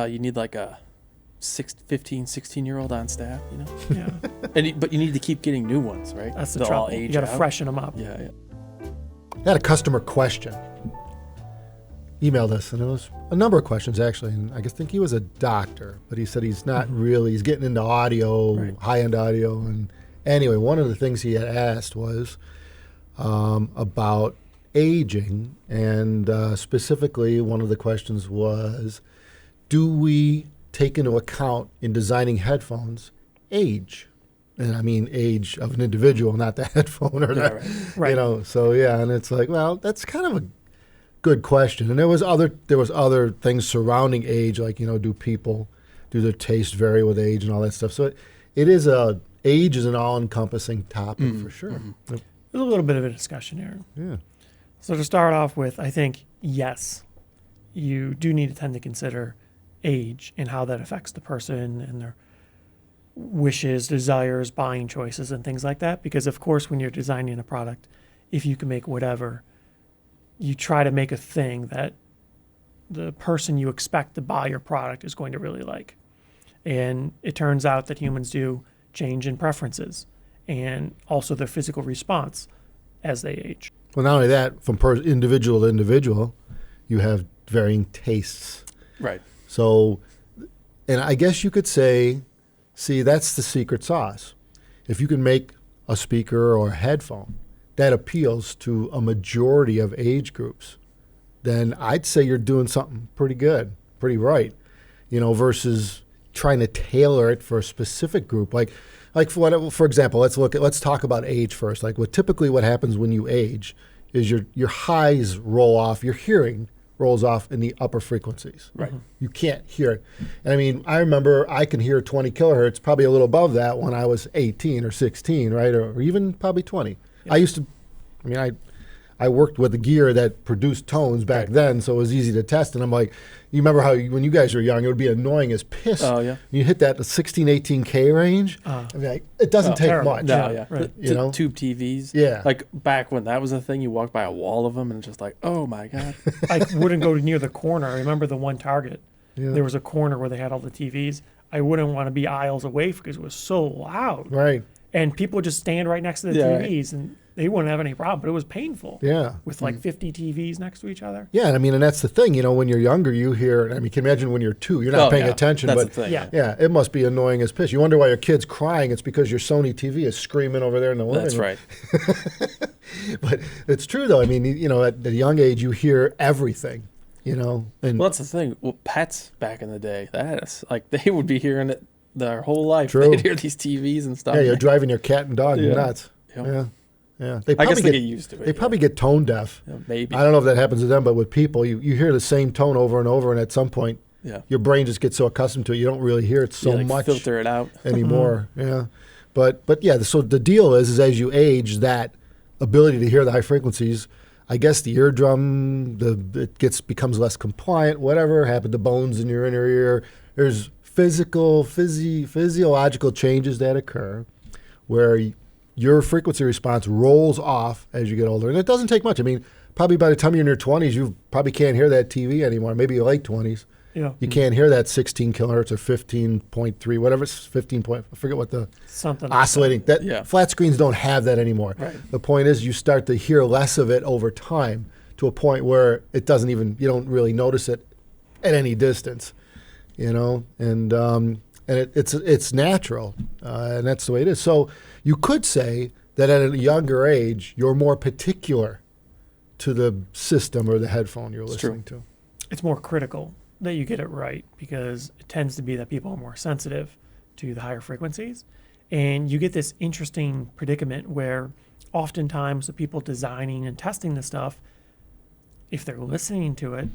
you need like a 15, 16-year-old on staff, you know? Yeah. But you need to keep getting new ones, right? That's the They'll all trouble. You age got to out. freshen them up. Yeah. I had a customer question. Emailed us, and it was a number of questions actually. And I think he was a doctor, but he said he's not really. He's getting into audio, Right. high-end audio. And anyway, one of the things he had asked was about aging, and specifically, one of the questions was, do we take into account in designing headphones age? And I mean age of an individual, not the headphone or that, Right. you know. So yeah, and it's like, well, that's kind of a good question. And there was other things surrounding age, like, you know, do their taste vary with age and all that stuff. So age is an all-encompassing topic for sure. Mm-hmm. There's a little bit of a discussion here. Yeah. So to start off with, I think, yes, you do need to tend to consider age and how that affects the person and their wishes, desires, buying choices, and things like that. Because, of course, when you're designing a product, if you can make whatever, you try to make a thing that the person you expect to buy your product is going to really like. And it turns out that humans do change in preferences and also their physical response as they age. Well, not only that, from individual to individual, you have varying tastes. Right. So, and I guess you could say, see, that's the secret sauce. If you can make a speaker or a headphone that appeals to a majority of age groups, then I'd say you're doing something pretty good, pretty right, you know, versus trying to tailor it for a specific group. Like for example, let's talk about age first. Like typically what happens when you age is your highs roll off, your hearing rolls off in the upper frequencies. Right. You can't hear it. And I mean, I remember I can hear 20 kilohertz, probably a little above that when I was 18 or 16, right? Or even probably 20. Yeah. I worked with the gear that produced tones back then, so it was easy to test. And I'm like, you remember how when you guys were young, it would be annoying as piss. Oh, yeah. You hit that 16, 18K range. I mean, like, it doesn't take terrible. much. No, yeah. Right. You know? Tube TVs. Yeah. Like back when that was a thing, you walk by a wall of them and it's just like, oh my God. I wouldn't go near the corner. I remember the one Target. Yeah. There was a corner where they had all the TVs. I wouldn't want to be aisles away because it was so loud. Right. And people would just stand right next to the Yeah, TVs and they wouldn't have any problem, but it was painful. Yeah. With like 50 TVs next to each other. Yeah, and I mean, and that's the thing, you know, when you're younger, you hear, I mean, you can imagine when you're 2, you're not paying attention, That's but the thing. Yeah. yeah, it must be annoying as piss. You wonder why your kid's crying. It's because your Sony TV is screaming over there in the living That's room. right. But it's true, though. I mean, you know, at a young age, you hear everything, you know. And Well, that's the thing. Well, pets back in the day, that is like they would be hearing it their whole life. True. They'd hear these TVs and stuff. yeah, you're driving your cat and dog Yeah. nuts. Yep. Yeah, yeah. I guess they get used to it. They probably get tone deaf. Yeah, maybe. I don't know if that happens to them, but with people, you hear the same tone over and over, and at some point, Yeah. your brain just gets so accustomed to it, you don't really hear it so Yeah, like much filter it out. anymore. Yeah, but yeah. So the deal is as you age, that ability to hear the high frequencies, I guess the eardrum, becomes less compliant. Whatever happened to bones in your inner ear? There's physiological changes that occur where your frequency response rolls off as you get older, and it doesn't take much. I mean, probably by the time you're in your 20s, you probably can't hear that TV anymore. Maybe your late 20s. Yeah. You can't hear that 16 kilohertz or 15.3, whatever, 15 point, I forget what the Something oscillating. Yeah. Flat screens don't have that anymore. Right. The point is you start to hear less of it over time to a point where you don't really notice it at any distance, you know, and it's natural, and that's the way it is. So you could say that at a younger age, you're more particular to the system or the headphone you're listening to. It's more critical that you get it right because it tends to be that people are more sensitive to the higher frequencies. And you get this interesting predicament where oftentimes the people designing and testing the stuff, if they're listening to it,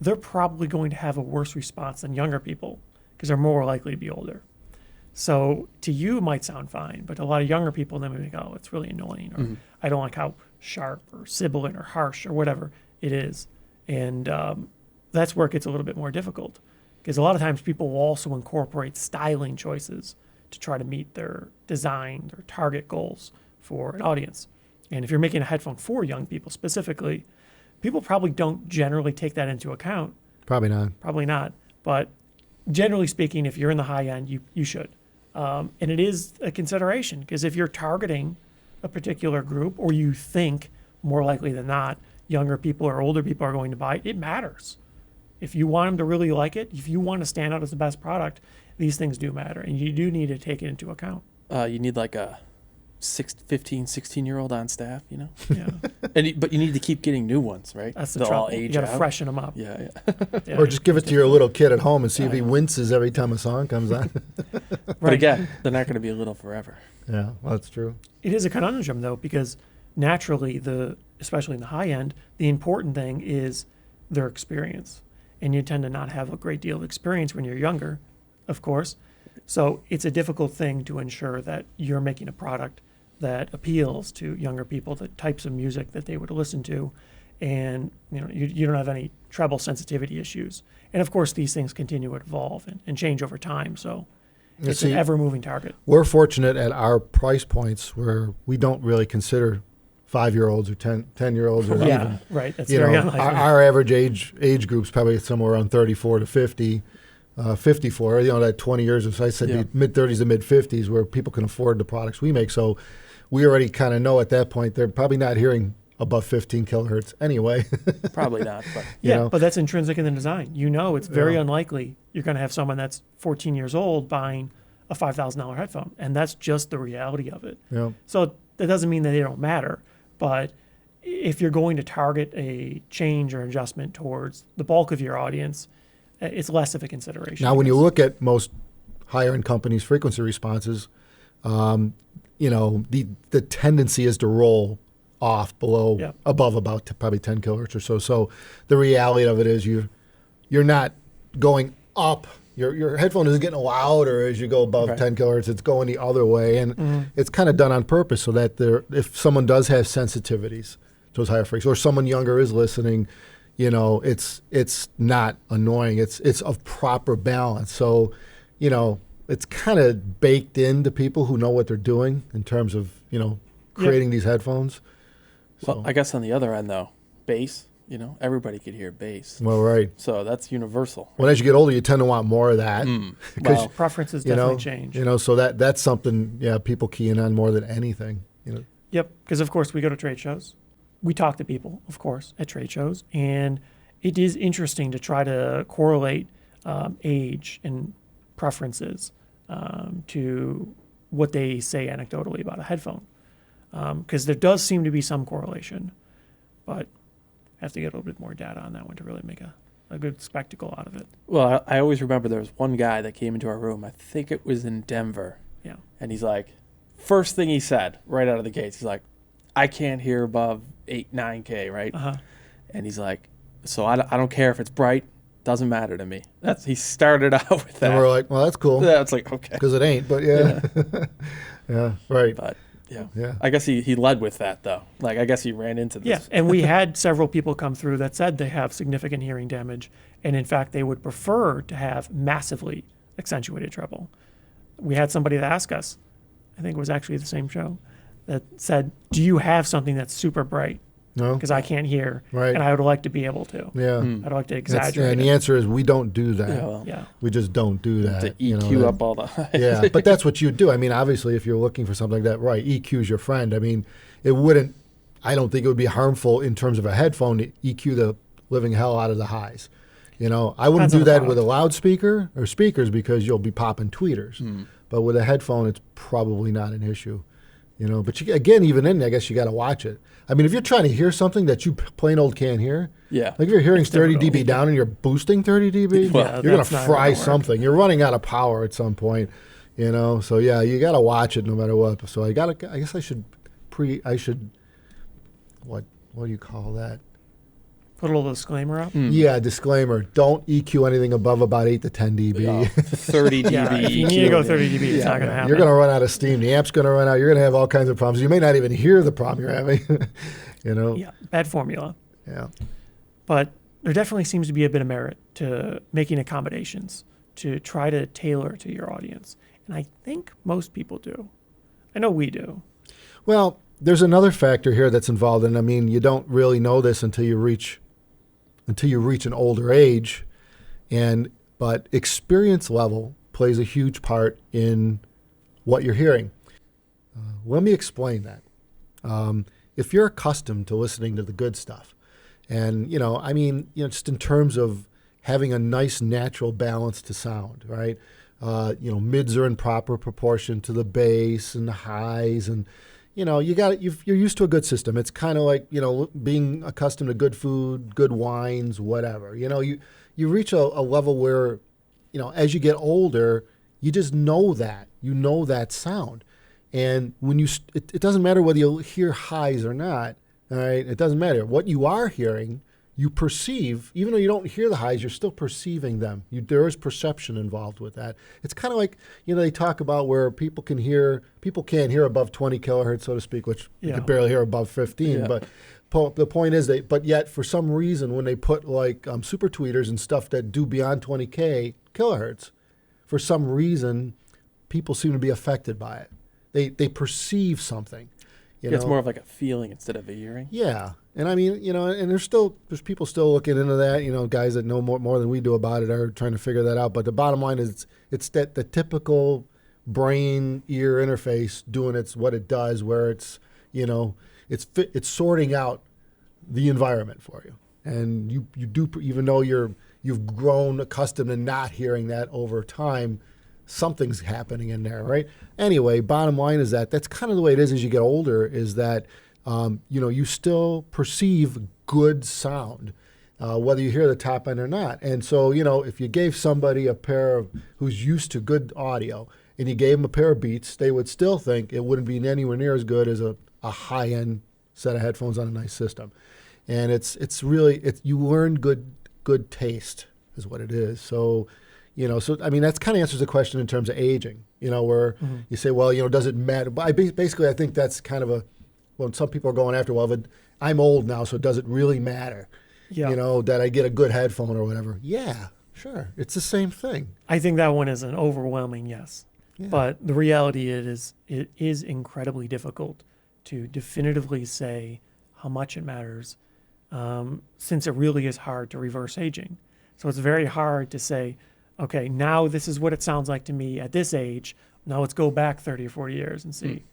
they're probably going to have a worse response than younger people because they're more likely to be older. So to you, it might sound fine, but a lot of younger people then may go, oh, it's really annoying, or I don't like how sharp or sibilant or harsh or whatever it is. And that's where it gets a little bit more difficult because a lot of times people will also incorporate styling choices to try to meet their design, their target goals for an audience. And if you're making a headphone for young people specifically, people probably don't generally take that into account. Probably not. Probably not. But generally speaking, if you're in the high end, you should. And it is a consideration because if you're targeting a particular group or you think more likely than not, younger people or older people are going to buy it, it matters. If you want them to really like it, if you want to stand out as the best product, these things do matter. And you do need to take it into account. You need like a 15, 16-year-old on staff, you know? Yeah. But you need to keep getting new ones, right? That's the They'll all trouble. You age got to out. freshen them up. Yeah. Yeah. Or just give it to your little kid at home and see if he winces every time a song comes on. But again, they're not going to be little forever. Yeah, well, that's true. It is a conundrum though, because naturally, especially in the high end, the important thing is their experience, and you tend to not have a great deal of experience when you're younger, of course. So it's a difficult thing to ensure that you're making a product that appeals to younger people, the types of music that they would listen to, and you don't have any treble sensitivity issues. And of course, these things continue to evolve and change over time. So it's an ever-moving target. We're fortunate at our price points where we don't really consider 5-year-olds or 10-year-olds or Yeah, even. right. That's very unlikely. Our average age group's probably somewhere around 34 to 50. 54, that 20 years, as I said, the mid-30s to mid-50s, where people can afford the products we make. So we already kind of know at that point they're probably not hearing above 15 kilohertz anyway. Probably not. But But that's intrinsic in the design. It's very unlikely you're going to have someone that's 14 years old buying a $5,000 headphone, and that's just the reality of it. Yeah. So that doesn't mean that they don't matter, but if you're going to target a change or adjustment towards the bulk of your audience, it's less of a consideration. Now, when you look at most higher-end companies' frequency responses, the tendency is to roll off above about probably 10 kilohertz or so. So the reality of it is you're not going up. Your headphone isn't getting louder as you go above 10 kilohertz. It's going the other way, and it's kind of done on purpose so that if someone does have sensitivities to those higher frequencies, or someone younger is listening, it's not annoying. It's of proper balance. So, it's kind of baked into people who know what they're doing in terms of, creating these headphones. So. Well, I guess on the other end, though, bass, everybody could hear bass. Well, right. So that's universal. Well, as you get older, you tend to want more of that. Well, preferences definitely change. So that's something, people key in on more than anything. Yep, because of course we go to trade shows. We talk to people, of course, at trade shows, and it is interesting to try to correlate age and preferences to what they say anecdotally about a headphone, because there does seem to be some correlation, but I have to get a little bit more data on that one to really make a good spectacle out of it. Well, I always remember there was one guy that came into our room. I think it was in Denver. Yeah. And he's like, first thing he said right out of the gates, he's like, I can't hear above 8, 9K, right? Uh-huh. And he's like, so I don't care if it's bright, doesn't matter to me. He started out with that. And we're like, well, that's cool. Yeah, it's like, okay. Because it ain't, but yeah. Yeah, right. But yeah. I guess he led with that, though. Like, I guess he ran into this. Yeah, and we had several people come through that said they have significant hearing damage, and in fact, they would prefer to have massively accentuated treble. We had somebody that asked us, I think it was actually the same show, that said, do you have something that's super bright? No. Because I can't hear, Right. and I would like to be able to. Yeah. I'd like to exaggerate And the answer is we don't do that. Yeah, well, Yeah. We just don't do that. to EQ up all the Yeah, but that's what you do. I mean, obviously, if you're looking for something like that, right, EQ's your friend. I mean, I don't think it would be harmful in terms of a headphone to EQ the living hell out of the highs. I wouldn't Depends on do the that product. with a loudspeaker or speakers because you'll be popping tweeters. But with a headphone, it's probably not an issue. But again, even then, I guess you got to watch it. I mean, if you're trying to hear something that you plain old can't hear, Yeah. like if your hearing's 30 difficult. dB down and you're boosting 30 dB, Well, you're going that's to not fry gonna work. something. You're running out of power at some point, So yeah, you got to watch it no matter what. So I guess I should, what do you call that? Put a little disclaimer up. Yeah, disclaimer: don't EQ anything above about 8 to 10 dB. 30 dB. Yeah, if you need to go 30 dB, it's not going to happen. You're going to run out of steam. The amp's going to run out. You're going to have all kinds of problems. You may not even hear the problem you're having. Yeah, bad formula. Yeah. But there definitely seems to be a bit of merit to making accommodations to try to tailor to your audience. And I think most people do. I know we do. Well, there's another factor here that's involved, and I mean, you don't really know this until you reach an older age, and but experience level plays a huge part in what you're hearing. Let me explain that. If you're accustomed to listening to the good stuff, and, just in terms of having a nice natural balance to sound, right? Mids are in proper proportion to the bass and the highs, and you're used to a good system. It's kind of like being accustomed to good food, good wines, whatever. You reach a level where as you get older, you just know that sound, and when it doesn't matter whether you hear highs or not. All right, it doesn't matter what you are hearing. You perceive, even though you don't hear the highs, you're still perceiving them. There is perception involved with that. It's kind of like, they talk about where people can't hear above 20 kilohertz, so to speak, which you can barely hear above 15. Yeah. But the point is, but yet for some reason, when they put like super tweeters and stuff that do beyond 20 kilohertz, for some reason, people seem to be affected by it. They perceive something. It's more of like a feeling instead of a hearing. Yeah. And I mean, and there's people still looking into that, guys that know more than we do about it are trying to figure that out. But the bottom line is it's that the typical brain ear interface doing what it does, where it's, it's sorting out the environment for you. And you do, even though you've grown accustomed to not hearing that over time, something's happening in there, right? Anyway, bottom line is that's kind of the way it is as you get older, is that you still perceive good sound, whether you hear the top end or not. And so, if you gave somebody who's used to good audio and you gave them a pair of Beats, they would still think it wouldn't be anywhere near as good as a high-end set of headphones on a nice system. And it's really you learn good taste is what it is. So, I mean, that kind of answers the question in terms of aging, where you say, well, does it matter? But basically, I think that's kind of when some people are going after, well, I'm old now, so does it really matter? Yeah. That I get a good headphone or whatever. Yeah, sure. It's the same thing. I think that one is an overwhelming yes. Yeah. But the reality it is incredibly difficult to definitively say how much it matters, since it really is hard to reverse aging. So it's very hard to say, okay, now this is what it sounds like to me at this age. Now let's go back 30 or 40 years and see.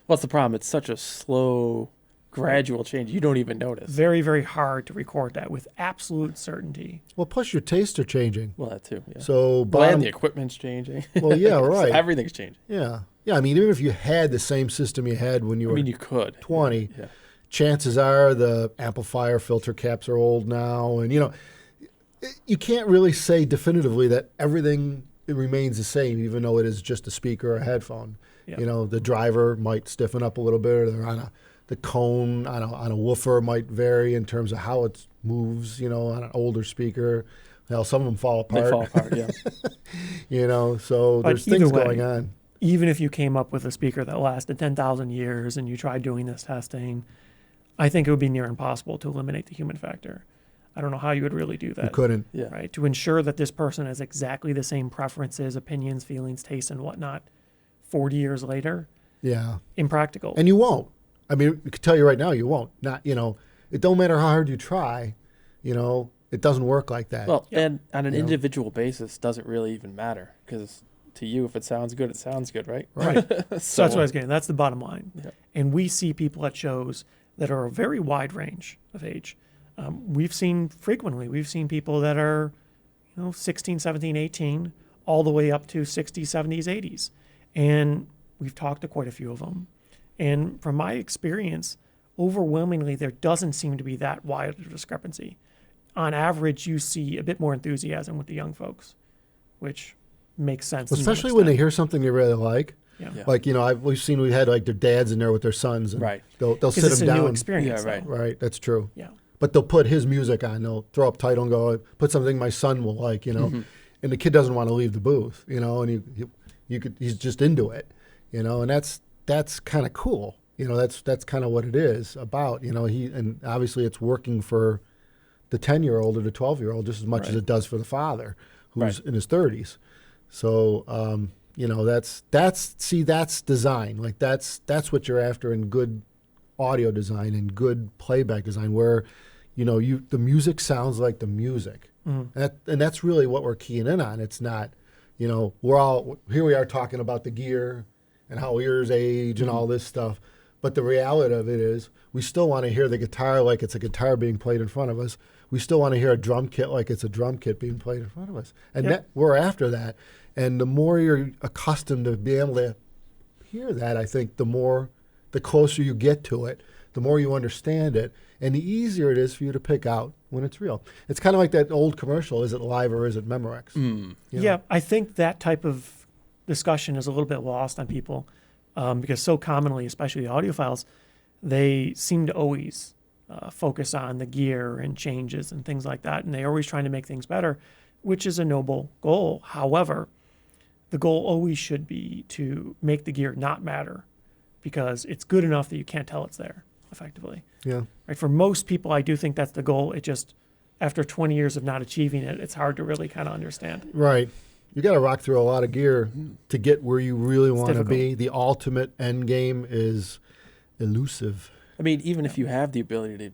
Well, that's the problem. It's such a slow, gradual change. You don't even notice. Very, very hard to record that with absolute certainty. Well, plus your tastes are changing. Well, that too. Yeah. So, and the equipment's changing. Well, yeah, right. Everything's changing. Yeah. Yeah, I mean, even if you had the same system you had when you were you could. 20, Yeah. chances are the amplifier filter caps are old now. And, you can't really say definitively that everything remains the same, even though it is just a speaker or a headphone. Yeah. The driver might stiffen up a little bit, or the cone on a woofer might vary in terms of how it moves, on an older speaker. Now, some of them fall apart. They fall apart, yeah. So But there's things way, going on. Even if you came up with a speaker that lasted 10,000 years and you tried doing this testing, I think it would be near impossible to eliminate the human factor. I don't know how you would really do that. You couldn't. Yeah. Right? To ensure that this person has exactly the same preferences, opinions, feelings, tastes, and whatnot 40 years later. Yeah. Impractical. And you won't. I mean, I can tell you right now, you won't. Not, it don't matter how hard you try, it doesn't work like that. Well, and on an individual basis, doesn't really even matter, because to you, if it sounds good, it sounds good, right? Right. So that's what I was getting. That's the bottom line. Yeah. And we see people at shows that are a very wide range of age. We've seen people that are, 16, 17, 18, all the way up to 60s, 70s, 80s. And we've talked to quite a few of them. And from my experience, overwhelmingly, there doesn't seem to be that wide a discrepancy. On average, you see a bit more enthusiasm with the young folks, which makes sense. Especially when they hear something they really like. Yeah. Yeah. Like, we had like their dads in there with their sons. And Right. They'll sit it's them a down. new experience. Yeah, right. though. Right. That's true. Yeah. But they'll put his music on. They'll throw up title and go, put something my son will like, And the kid doesn't want to leave the booth, and he's just into it, and that's kind of cool. That's kind of what it is about, and obviously it's working for the 10-year-old or the 12-year-old just as much as Right. it does for the father who's Right. in his 30s. So, that's design. Like that's what you're after in good audio design and good playback design, where, the music sounds like the music. And that's really what we're keying in on. It's not, here we are talking about the gear and how ears age and all this stuff. But the reality of it is we still want to hear the guitar like it's a guitar being played in front of us. We still want to hear a drum kit like it's a drum kit being played in front of us. And we're after that. And the more you're accustomed to being able to hear that, I think the closer you get to it, the more you understand it, and the easier it is for you to pick out when it's real. It's kind of like that old commercial, is it live or is it Memorex? Yeah, I think that type of discussion is a little bit lost on people because so commonly, especially the audiophiles, they seem to always focus on the gear and changes and things like that, and they're always trying to make things better, which is a noble goal. However, the goal always should be to make the gear not matter because it's good enough that you can't tell it's there effectively. Yeah. Right? For most people, I do think that's the goal. It just, after 20 years of not achieving it, it's hard to really kind of understand. Right. You got to rock through a lot of gear to get where you really want to be. The ultimate end game is elusive. I mean, even if you have the ability to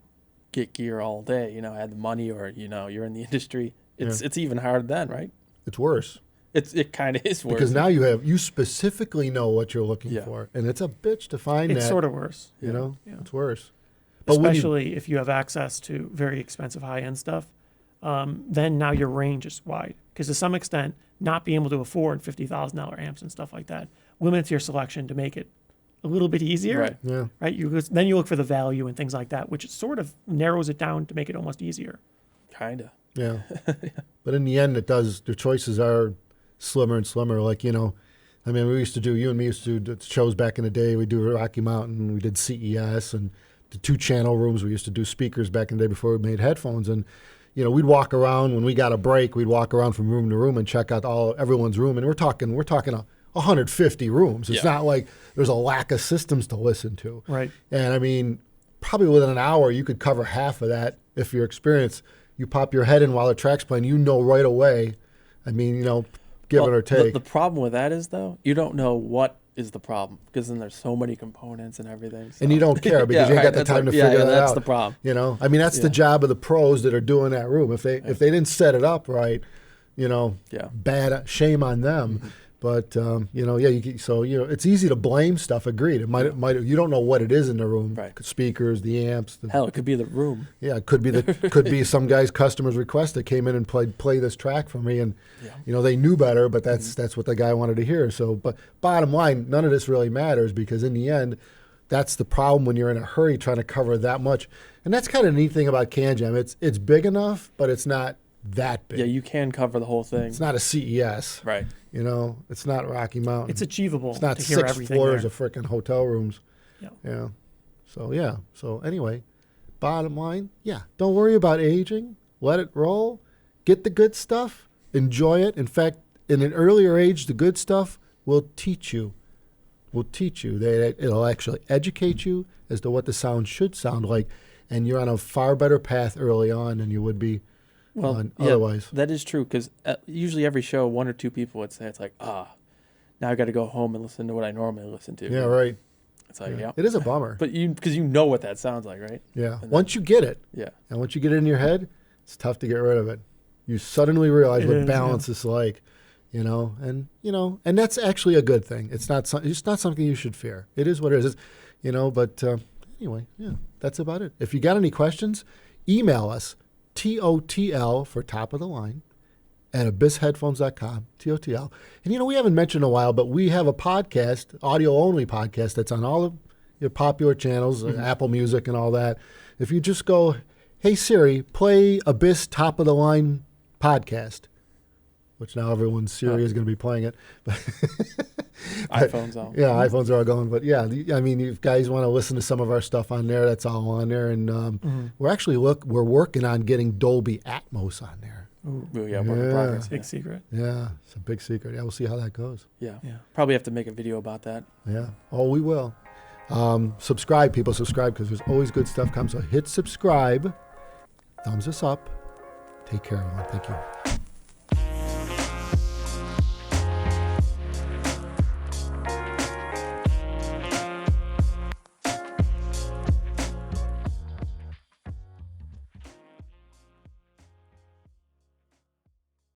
get gear all day, have the money or, you're in the industry, it's even harder then, right? It's worse. It kind of is worse. Because now you specifically know what you're looking for. And it's a bitch to find that. It's sort of worse. It's worse. But especially if you have access to very expensive high-end stuff, then now your range is wide. Because to some extent, not being able to afford $50,000 amps and stuff like that limits your selection to make it a little bit easier. Right. Yeah. Right. Then you look for the value and things like that, which sort of narrows it down to make it almost easier. Kinda. Yeah. But in the end, it does. The choices are slimmer and slimmer. Like, you and me used to do shows back in the day. We do Rocky Mountain. We did CES and the 2-channel rooms. We used to do speakers back in the day before we made headphones. And, we'd walk around when we got a break. We'd walk around from room to room and check out everyone's room. And we're talking 150 rooms. It's not like there's a lack of systems to listen to. Right. And probably within an hour, you could cover half of that if you're experienced. You pop your head in while the track's playing, right away. Give it or take. The problem with that is, though, you don't know what is the problem because then there's so many components and everything. So. And you don't care because you ain't got the time to figure that out. That's the problem. That's the job of the pros that are doing that room. If they didn't set it up right, bad shame on them. Mm-hmm. But it's easy to blame stuff. Agreed. It might. You don't know what it is in the room. Right. Speakers, the amps. Hell, it could be the room. Yeah, it could be some guy's customer's request that came in and play this track for me, and they knew better, but that's what the guy wanted to hear. So, but bottom line, none of this really matters because in the end, that's the problem when you're in a hurry trying to cover that much. And that's kind of the neat thing about CanJam. It's big enough, but it's not that big. Yeah, you can cover the whole thing. It's not a CES. Right. It's not Rocky Mountain. It's achievable. It's not to hear 6 everything floors there. of freaking hotel rooms. Yeah. Yeah. So anyway, bottom line, don't worry about aging. Let it roll. Get the good stuff. Enjoy it. In fact, in an earlier age, the good stuff will teach you. It'll actually educate you as to what the sound should sound like, and you're on a far better path early on than you would be. Otherwise. That is true because usually every show, 1 or 2 people would say it's like, now I got to go home and listen to what I normally listen to. Yeah, right. It's like, It is a bummer. But because you know what that sounds like, right? Yeah. Once you get it. Yeah. And once you get it in your head, it's tough to get rid of it. You suddenly realize what balance is like, and that's actually a good thing. It's not something you should fear. It is what it is. But anyway, that's about it. If you got any questions, email us. TOTL for top of the line at abyssheadphones.com, TOTL. And, we haven't mentioned in a while, but we have a podcast, audio-only podcast, that's on all of your popular channels, Apple Music and all that. If you just go, hey, Siri, play Abyss Top of the Line podcast, which now everyone's Siri is going to be playing it. iPhones all. Yeah, iPhones are all going. But if you guys want to listen to some of our stuff on there, that's all on there. And we're working on getting Dolby Atmos on there. Ooh. Work in progress. Big secret. Yeah, it's a big secret. Yeah, we'll see how that goes. Yeah. Probably have to make a video about that. Yeah. Oh, we will. Subscribe, people. Subscribe because there's always good stuff comes. So hit subscribe. Thumbs us up. Take care, everyone. Thank you.